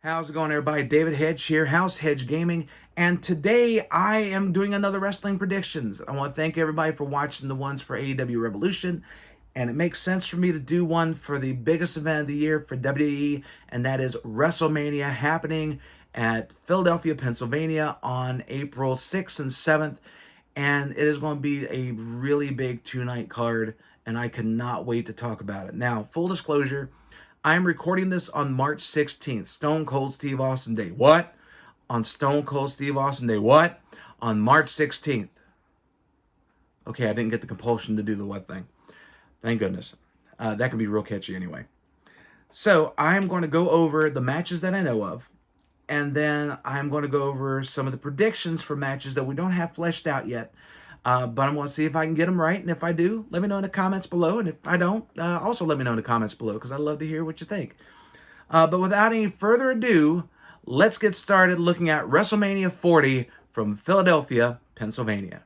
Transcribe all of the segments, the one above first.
How's it going, everybody? David Hedge here, House Hedge Gaming, and today I am doing another wrestling predictions. I want to thank everybody for watching the ones for AEW Revolution, and it makes sense for me to do one for the biggest event of the year for WWE, and that is WrestleMania happening at Philadelphia, Pennsylvania on April 6th and 7th, and it is going to be a really big two-night card, and I cannot wait to talk about it. Now, full disclosure, I am recording this on March 16th, Stone Cold Steve Austin Day. What? On Stone Cold Steve Austin Day. What? On March 16th. Okay, I didn't get the compulsion to do the what thing. Thank goodness. That can be real catchy anyway. So, I'm going to go over the matches that I know of, and then I'm going to go over some of the predictions for matches that we don't have fleshed out yet. But I'm going to see if I can get them right. And if I do, let me know in the comments below. And if I don't, also let me know in the comments below, because I'd love to hear what you think. But without any further ado, let's get started looking at WrestleMania 40 from Philadelphia, Pennsylvania.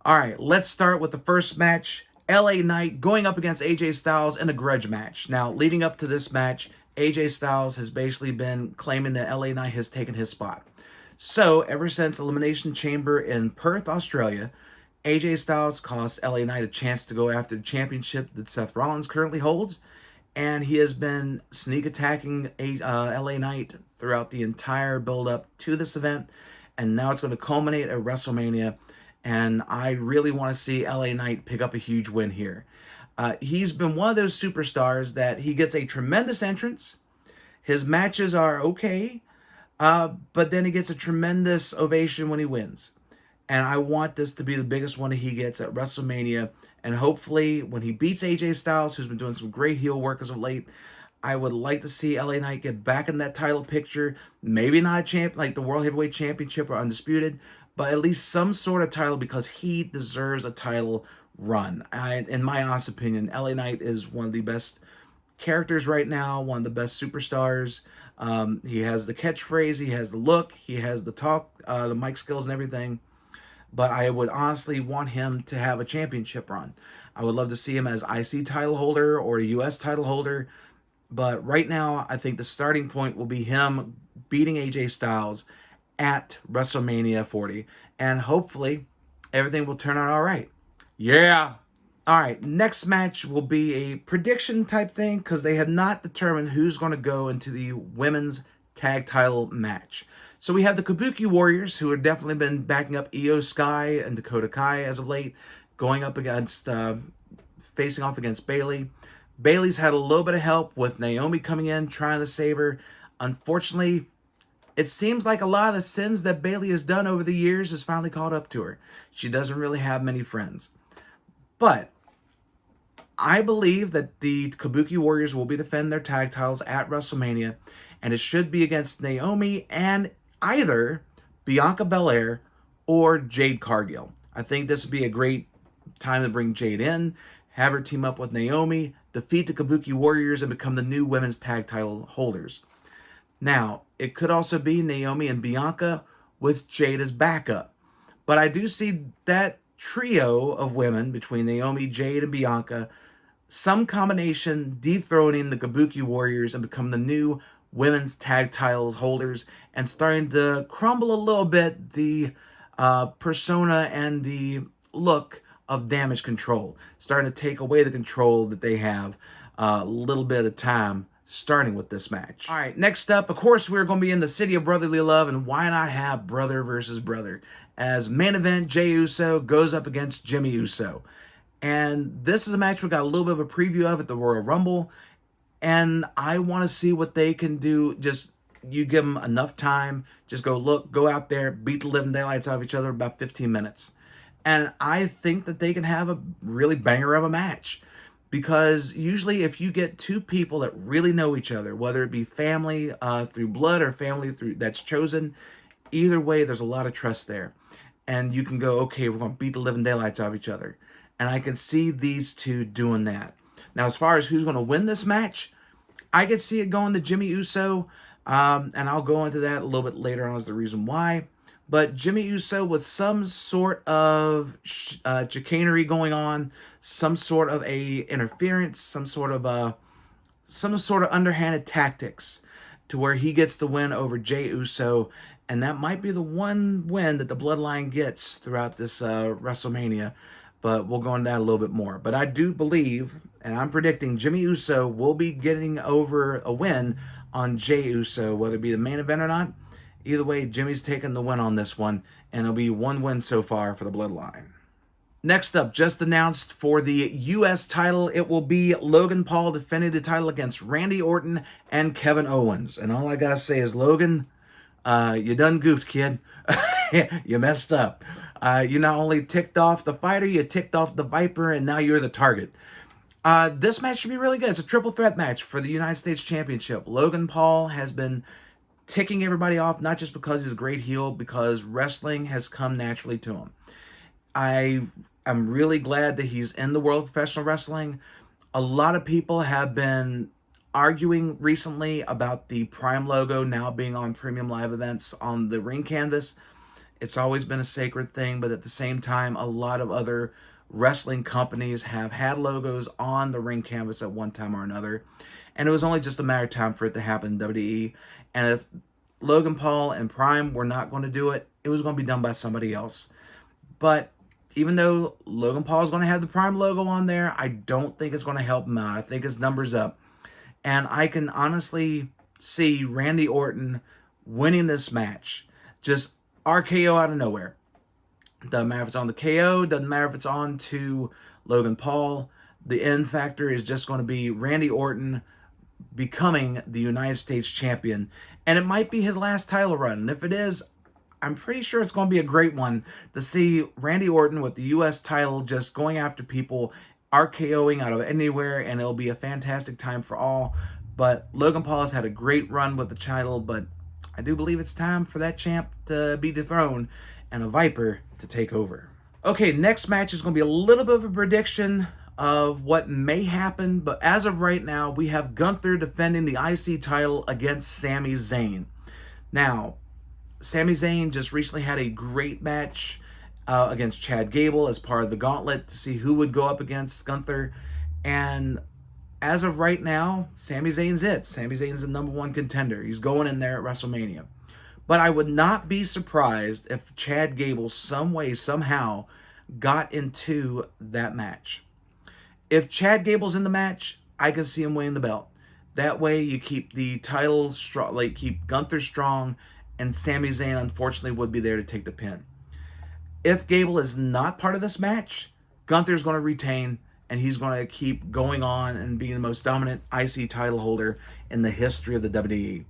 All right, let's start with the first match. LA Knight going up against AJ Styles in a grudge match. Now, leading up to this match, AJ Styles has basically been claiming that LA Knight has taken his spot. So, ever since Elimination Chamber in Perth, Australia, AJ Styles cost LA Knight a chance to go after the championship that Seth Rollins currently holds, and he has been sneak attacking LA Knight throughout the entire build-up to this event, and now it's going to culminate at WrestleMania, and I really want to see LA Knight pick up a huge win here. He's been one of those superstars that he gets a tremendous entrance, his matches are okay, but then he gets a tremendous ovation when he wins. And I want this to be the biggest one that he gets at WrestleMania. And hopefully, when he beats AJ Styles, who's been doing some great heel work as of late, I would like to see LA Knight get back in that title picture. Maybe not a champ like the World Heavyweight Championship or Undisputed, but at least some sort of title, because he deserves a title run. In my honest opinion, LA Knight is one of the best characters right now, one of the best superstars. He has the catchphrase, he has the look, he has the talk, the mic skills and everything. But I would honestly want him to have a championship run. I would love to see him as IC title holder or a US title holder. But right now, I think the starting point will be him beating AJ Styles at WrestleMania 40. And hopefully, everything will turn out all right. Yeah. All right, next match will be a prediction type thing, because they have not determined who's going to go into the women's tag title match. So we have the Kabuki Warriors, who have definitely been backing up Io Sky and Dakota Kai as of late, going up against, facing off against Bayley. Bayley's had a little bit of help with Naomi coming in, trying to save her. Unfortunately, it seems like a lot of the sins that Bayley has done over the years has finally caught up to her. She doesn't really have many friends. But I believe that the Kabuki Warriors will be defending their tag titles at WrestleMania, and it should be against Naomi and either Bianca Belair or Jade Cargill. I think this would be a great time to bring Jade in, have her team up with Naomi, defeat the Kabuki Warriors, and become the new women's tag title holders. Now, it could also be Naomi and Bianca with Jade as backup. But I do see that trio of women between Naomi, Jade, and Bianca, some combination dethroning the Kabuki Warriors and become the new women's tag title holders, and starting to crumble a little bit the persona and the look of Damage Control, starting to take away the control that they have a little bit of time, starting with this match. All right, next up, of course, we're going to be in the City of Brotherly Love, and why not have brother versus brother? As main event, Jey Uso goes up against Jimmy Uso. And this is a match we got a little bit of a preview of at the Royal Rumble, and I want to see what they can do. Just, you give them enough time, just go out there, beat the living daylights out of each other in about 15 minutes. And I think that they can have a really banger of a match. Because usually if you get two people that really know each other, whether it be family through blood or family through that's chosen, either way, there's a lot of trust there. And you can go, okay, we're going to beat the living daylights out of each other. And I can see these two doing that. Now, as far as who's going to win this match, I could see it going to Jimmy Uso. And I'll go into that a little bit later on as the reason why. But Jimmy Uso with some sort of chicanery going on, some sort of a interference, some sort of underhanded tactics. to where he gets the win over Jey Uso, and that might be the one win that the Bloodline gets throughout this WrestleMania. But we'll go into that a little bit more. But I do believe, and I'm predicting, Jimmy Uso will be getting over a win on Jey Uso, whether it be the main event or not. Either way, Jimmy's taking the win on this one, and it'll be one win so far for the Bloodline. Next up, just announced for the U.S. title, it will be Logan Paul defending the title against Randy Orton and Kevin Owens. And all I gotta say is, Logan, you done goofed, kid. You messed up. You not only ticked off the fighter, you ticked off the Viper, and now you're the target. This match should be really good. It's a triple threat match for the United States Championship. Logan Paul has been ticking everybody off, not just because he's a great heel, because wrestling has come naturally to him. I'm really glad that he's in the world of professional wrestling. A lot of people have been arguing recently about the Prime logo now being on premium live events on the ring canvas. It's always been a sacred thing, but at the same time, a lot of other wrestling companies have had logos on the ring canvas at one time or another. And it was only just a matter of time for it to happen in WWE. And if Logan Paul and Prime were not going to do it, it was going to be done by somebody else. But even though Logan Paul is going to have the Prime logo on there, I don't think it's going to help him out. I think his number's up. And I can honestly see Randy Orton winning this match. Just RKO out of nowhere. Doesn't matter if it's on the KO. Doesn't matter if it's on to Logan Paul. The end factor is just going to be Randy Orton becoming the United States champion. And it might be his last title run. And if it is, I'm pretty sure it's going to be a great one to see Randy Orton with the U.S. title just going after people, RKOing out of anywhere, and it'll be a fantastic time for all. But Logan Paul has had a great run with the title, but I do believe it's time for that champ to be dethroned and a Viper to take over. Okay, next match is going to be a little bit of a prediction of what may happen, but as of right now, we have Gunther defending the IC title against Sami Zayn. Now, Sami Zayn just recently had a great match against Chad Gable as part of the gauntlet to see who would go up against Gunther. And as of right now, Sami Zayn's it. Sami Zayn's the #1 contender. He's going in there at WrestleMania. But I would not be surprised if Chad Gable some way, somehow got into that match. If Chad Gable's in the match, I can see him winning the belt. That way you keep the title strong, like keep Gunther strong, and Sami Zayn, unfortunately, would be there to take the pin. If Gable is not part of this match, Gunther's going to retain, and he's going to keep going on and being the most dominant IC title holder in the history of the WWE.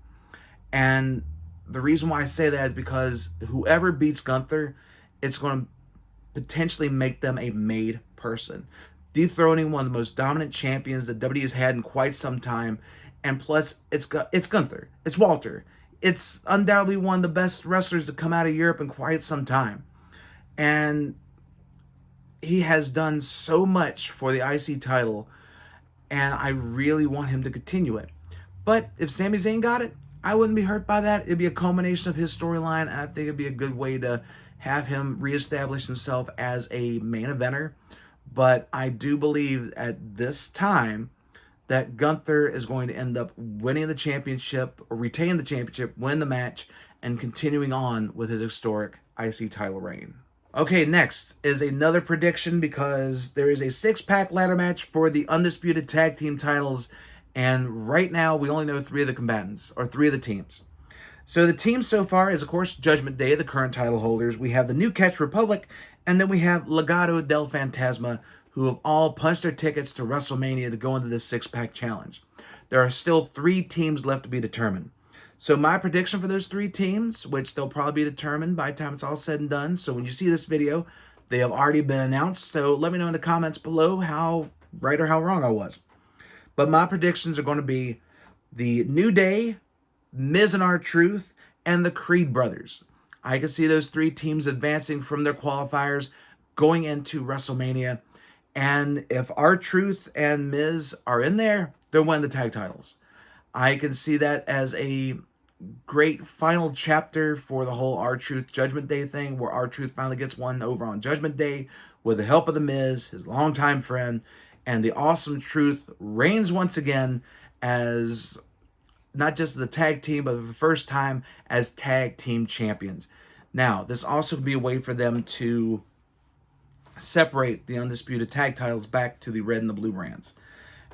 And the reason why I say that is because whoever beats Gunther, it's going to potentially make them a made person, dethroning one of the most dominant champions that WWE has had in quite some time. And plus, it's Gunther. It's Walter. It's undoubtedly one of the best wrestlers to come out of Europe in quite some time. And he has done so much for the IC title, and I really want him to continue it. But if Sami Zayn got it, I wouldn't be hurt by that. It'd be a culmination of his storyline, and I think it'd be a good way to have him reestablish himself as a main eventer. But I do believe at this time that Gunther is going to end up winning the championship, or retaining the championship, win the match, and continuing on with his historic IC title reign. Okay, next is another prediction, because there is a 6-pack ladder match for the Undisputed Tag Team titles, and right now we only know 3 of the combatants, or 3 of the teams. So the team so far is, of course, Judgment Day, the current title holders. We have the New Catch Republic, and then we have Legado del Fantasma, who have all punched their tickets to WrestleMania to go into this 6-pack challenge. There are still 3 teams left to be determined. So my prediction for those 3 teams, which they'll probably be determined by the time it's all said and done. So when you see this video, they have already been announced. So let me know in the comments below how right or how wrong I was. But my predictions are going to be the New Day, Miz and R-Truth, and the Creed Brothers. I can see those 3 teams advancing from their qualifiers going into WrestleMania. And if R-Truth and Miz are in there, they'll win the tag titles. I can see that as a great final chapter for the whole R-Truth Judgment Day thing, where R-Truth finally gets one over on Judgment Day with the help of the Miz, his longtime friend, and the awesome Truth reigns once again as not just as a tag team, but for the first time as tag team champions. Now, this also could be a way for them to separate the undisputed tag titles back to the red and the blue brands.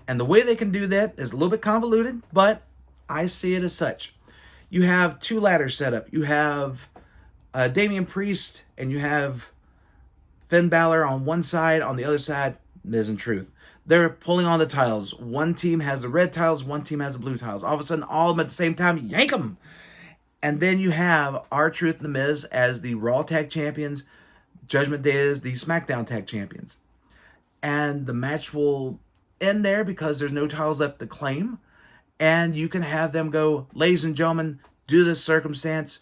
And the way they can do that is a little bit convoluted, but I see it as such. You have two ladders set up. You have Damian Priest and you have Finn Balor on one side. On the other side, Miz and Truth. They're pulling on the titles. One team has the red tiles, one team has the blue tiles. All of a sudden, all of them at the same time, yank them. And then you have R-Truth and The Miz as the Raw Tag Champions. Judgment Day is the SmackDown Tag Champions. And the match will end there because there's no titles left to claim. And you can have them go, ladies and gentlemen, due to this circumstance,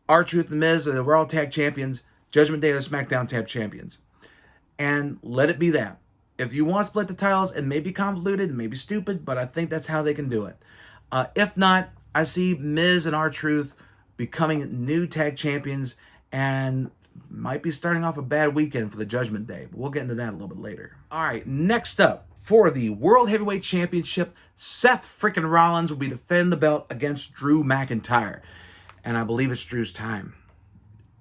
R-Truth and The Miz are the Raw Tag Champions. Judgment Day are the SmackDown Tag Champions. And let it be that. If you want to split the titles, it may be convoluted, it may be stupid, but I think that's how they can do it. If not, I see Miz and R-Truth becoming new tag champions and might be starting off a bad weekend for the Judgment Day. But we'll get into that a little bit later. All right, next up, for the World Heavyweight Championship, Seth freaking Rollins will be defending the belt against Drew McIntyre. And I believe it's Drew's time.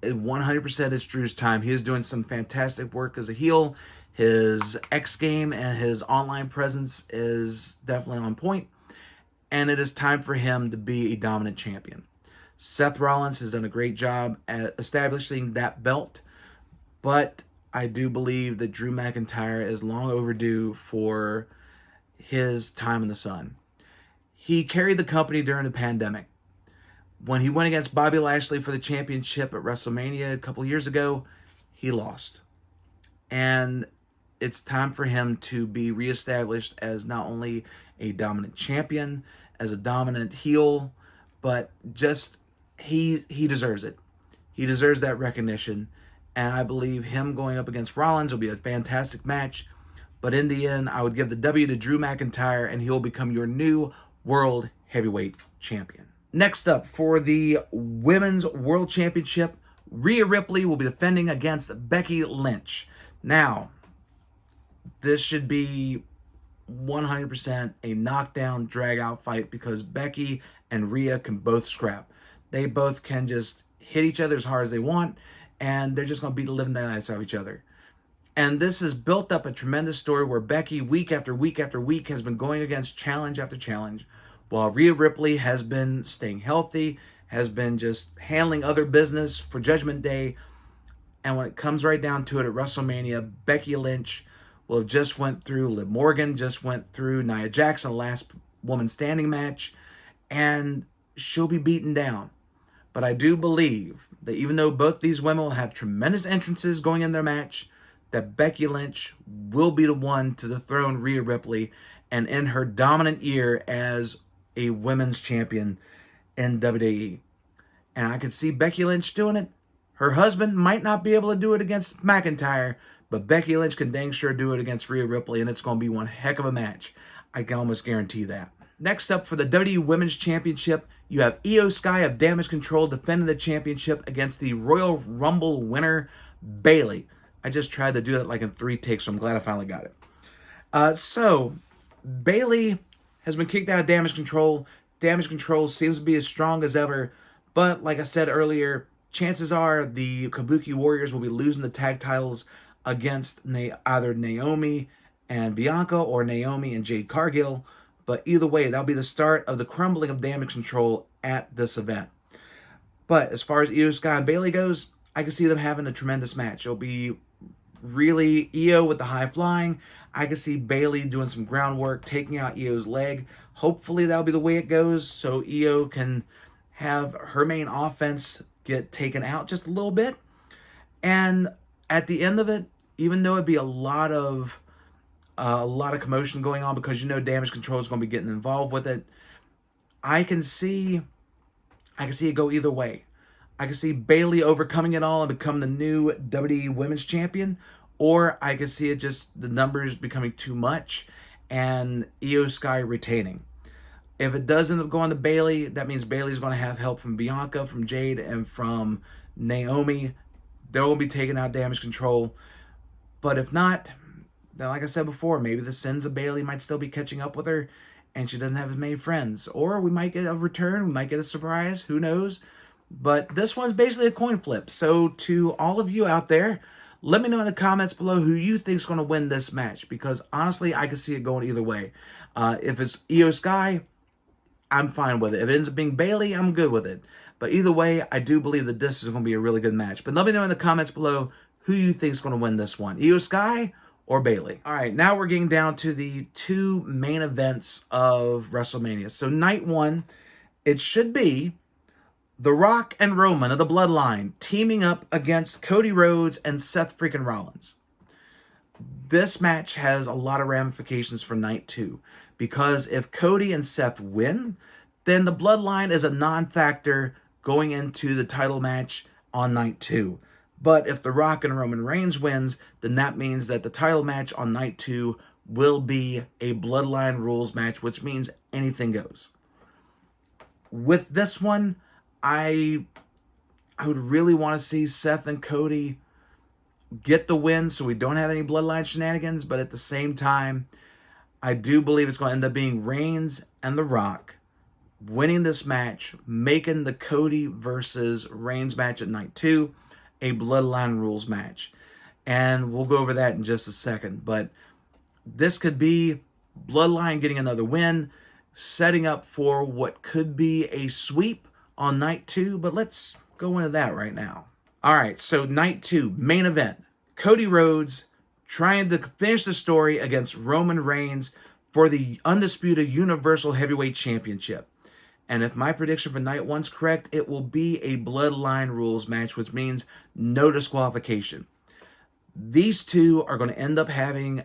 100% it's Drew's time. He is doing some fantastic work as a heel. His X game and his online presence is definitely on point. And it is time for him to be a dominant champion. Seth Rollins has done a great job at establishing that belt. But I do believe that Drew McIntyre is long overdue for his time in the sun. He carried the company during the pandemic. When he went against Bobby Lashley for the championship at WrestleMania a couple years ago, he lost. And it's time for him to be reestablished as not only a dominant champion, as a dominant heel, but just he deserves it. He deserves that recognition. And I believe him going up against Rollins will be a fantastic match. But in the end, I would give the W to Drew McIntyre, and he'll become your new World Heavyweight Champion. Next up, for the Women's World Championship, Rhea Ripley will be defending against Becky Lynch. Now, this should be 100% a knockdown, drag-out fight because Becky and Rhea can both scrap. They both can just hit each other as hard as they want, and they're just going to beat the living daylights out of each other. And this has built up a tremendous story where Becky, week after week after week, has been going against challenge after challenge, while Rhea Ripley has been staying healthy, has been just handling other business for Judgment Day. And when it comes right down to it at WrestleMania, Becky Lynch will have just went through, Liv Morgan just went through Nia Jax, last woman standing match, and she'll be beaten down. But I do believe that even though both these women will have tremendous entrances going in their match, that Becky Lynch will be the one to dethrone Rhea Ripley and end her dominant year as a women's champion in WWE. And I can see Becky Lynch doing it. Her husband might not be able to do it against McIntyre, but Becky Lynch can dang sure do it against Rhea Ripley, and it's going to be one heck of a match. I can almost guarantee that. Next up, for the WWE Women's Championship, you have Io Sky of Damage Control defending the championship against the Royal Rumble winner, Bayley. I just tried to do that like in 3 takes, so I'm glad I finally got it. So, Bayley has been kicked out of Damage Control. Damage Control seems to be as strong as ever. But like I said earlier, chances are the Kabuki Warriors will be losing the tag titles against either Naomi and Bianca or Naomi and Jade Cargill. But either way, that'll be the start of the crumbling of Damage Control at this event. But as far as Io Sky and Bayley goes, I can see them having a tremendous match. It'll be really Io with the high flying. I can see Bayley doing some groundwork, taking out Io's leg. Hopefully that'll be the way it goes, so Io can have her main offense get taken out just a little bit. And at the end of it, even though it'd be a lot of commotion going on because you know Damage Control is going to be getting involved with it, I can see it go either way. I can see Bayley overcoming it all and become the new WWE Women's Champion, or I can see it just the numbers becoming too much and Io Sky retaining. If it does end up going to Bayley, that means Bayley's going to have help from Bianca, from Jade, and from Naomi. They'll be taking out Damage Control. But if not, then like I said before, maybe the sins of Bayley might still be catching up with her, and she doesn't have as many friends. Or we might get a return, we might get a surprise, who knows? But this one's basically a coin flip. So to all of you out there, let me know in the comments below who you think is going to win this match, because honestly, I can see it going either way. If it's Io Sky, I'm fine with it. If it ends up being Bayley, I'm good with it. But either way, I do believe that this is going to be a really good match. But let me know in the comments below who you think is going to win this one, Io Sky or Bayley. All right, now we're getting down to the two main events of WrestleMania. So night one, it should be The Rock and Roman of the Bloodline teaming up against Cody Rhodes and Seth freaking Rollins. This match has a lot of ramifications for night two, because if Cody and Seth win, then the Bloodline is a non-factor going into the title match on night two. But if The Rock and Roman Reigns wins, then that means that the title match on night two will be a Bloodline rules match, which means anything goes. With this one, I would really want to see Seth and Cody get the win so we don't have any Bloodline shenanigans, but at the same time, I do believe it's going to end up being Reigns and The Rock winning this match, making the Cody versus Reigns match at night two a Bloodline rules match. And we'll go over that in just a second, but this could be Bloodline getting another win, setting up for what could be a sweep on night two, but let's go into that right now. All right, so night two, main event. Cody Rhodes trying to finish the story against Roman Reigns for the undisputed Universal Heavyweight Championship. And if my prediction for night one's correct, it will be a Bloodline rules match, which means no disqualification. These two are going to end up having,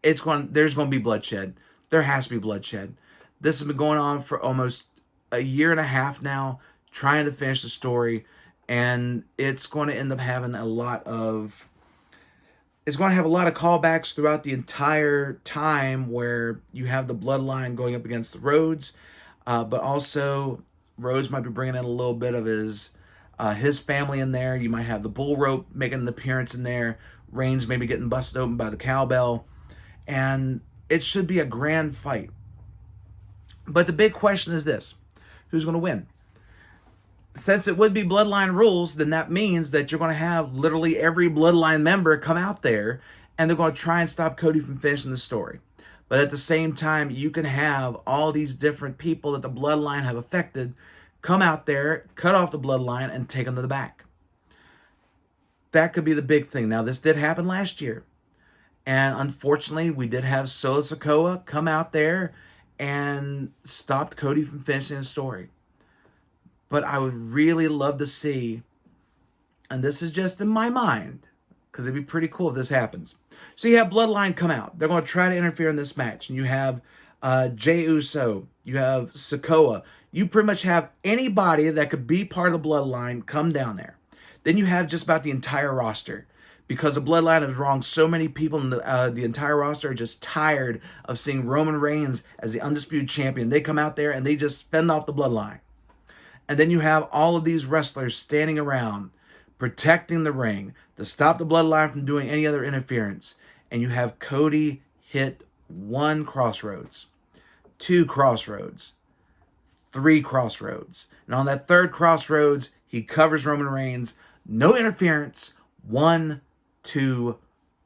there's going to be bloodshed. There has to be bloodshed. This has been going on for almost a year and a half now, trying to finish the story, and it's going to end up having a lot of callbacks throughout the entire time, where you have the Bloodline going up against the Rhodes, but also Rhodes might be bringing in a little bit of his family in there. You might have the Bull Rope making an appearance in there, Reigns maybe getting busted open by the cowbell, and it should be a grand fight. But the big question is this: who's going to win? Since it would be Bloodline rules, then that means that you're going to have literally every Bloodline member come out there, and they're going to try and stop Cody from finishing the story. But at the same time, you can have all these different people that the Bloodline have affected come out there, cut off the Bloodline, and take them to the back. That could be the big thing. Now, this did happen last year, and unfortunately, we did have Solo Sikoa come out there and stopped Cody from finishing the story. But I would really love to see, and this is just in my mind, because it'd be pretty cool if this happens. So you have Bloodline come out. They're going to try to interfere in this match. And you have Jey Uso. You have Sikoa. You pretty much have anybody that could be part of the Bloodline come down there. Then you have just about the entire roster, because the Bloodline has wronged so many people, and the entire roster are just tired of seeing Roman Reigns as the undisputed champion. They come out there and they just fend off the Bloodline. And then you have all of these wrestlers standing around, protecting the ring to stop the Bloodline from doing any other interference. And you have Cody hit 1 crossroads, 2 crossroads, 3 crossroads. And on that 3rd crossroads, he covers Roman Reigns. No interference. 1, 2,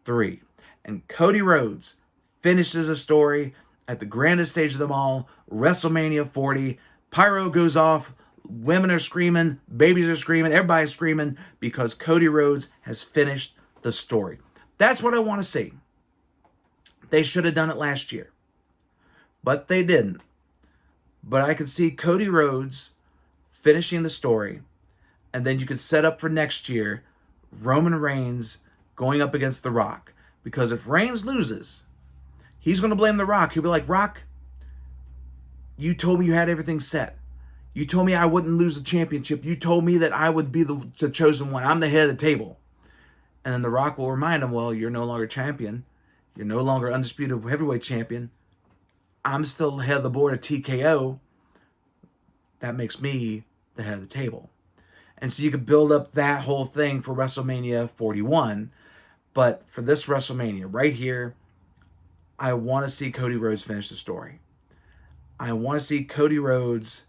3. And Cody Rhodes finishes the story at the grandest stage of them all, WrestleMania 40. Pyro goes off. Women are screaming, babies are screaming, everybody's screaming, because Cody Rhodes has finished the story. That's what I want to see. They should have done it last year, but they didn't. But I could see Cody Rhodes finishing the story, and then you could set up for next year Roman Reigns going up against The Rock. Because if Reigns loses, he's going to blame The Rock. He'll be like, Rock, you told me you had everything set. You told me I wouldn't lose the championship. You told me that I would be the chosen one. I'm the head of the table. And then The Rock will remind him, well, you're no longer champion. You're no longer undisputed heavyweight champion. I'm still the head of the board of TKO. That makes me the head of the table. And so you could build up that whole thing for WrestleMania 41. But for this WrestleMania right here, I want to see Cody Rhodes finish the story. I want to see Cody Rhodes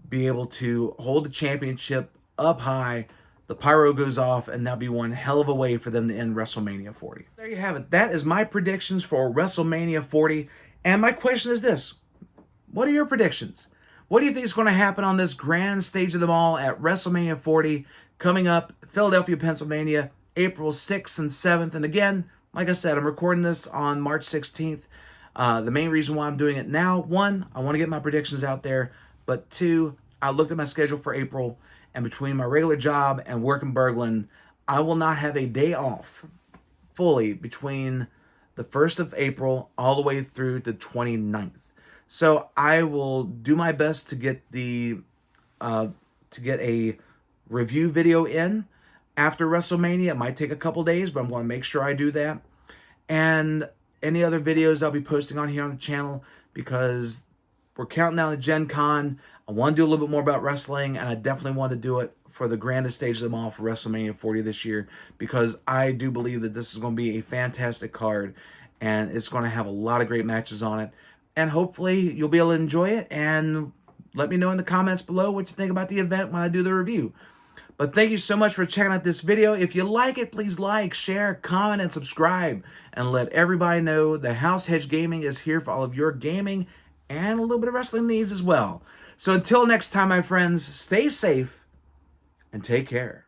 be able to hold the championship up high. The pyro goes off, and that'll be one hell of a way for them to end WrestleMania 40. There you have it. That is my predictions for WrestleMania 40. And my question is this: what are your predictions? What do you think is going to happen on this grand stage of them all at WrestleMania 40 coming up, Philadelphia, Pennsylvania, April 6th and 7th? And again, like I said, I'm recording this on March 16th. The main reason why I'm doing it now, one, I want to get my predictions out there. But two, I looked at my schedule for April, and between my regular job and work in Berglund, I will not have a day off fully between the 1st of April all the way through the 29th. So I will do my best to get a review video in after WrestleMania. It might take a couple days, but I'm going to make sure I do that. And any other videos I'll be posting on here on the channel, because we're counting down to Gen Con. I want to do a little bit more about wrestling, and I definitely want to do it for the grandest stage of them all for WrestleMania 40 this year, because I do believe that this is going to be a fantastic card, and it's going to have a lot of great matches on it. And hopefully you'll be able to enjoy it, and let me know in the comments below what you think about the event when I do the review. But thank you so much for checking out this video. If you like it, please like, share, comment, and subscribe. And let everybody know the House Hedge Gaming is here for all of your gaming and a little bit of wrestling needs as well. So until next time, my friends, stay safe and take care.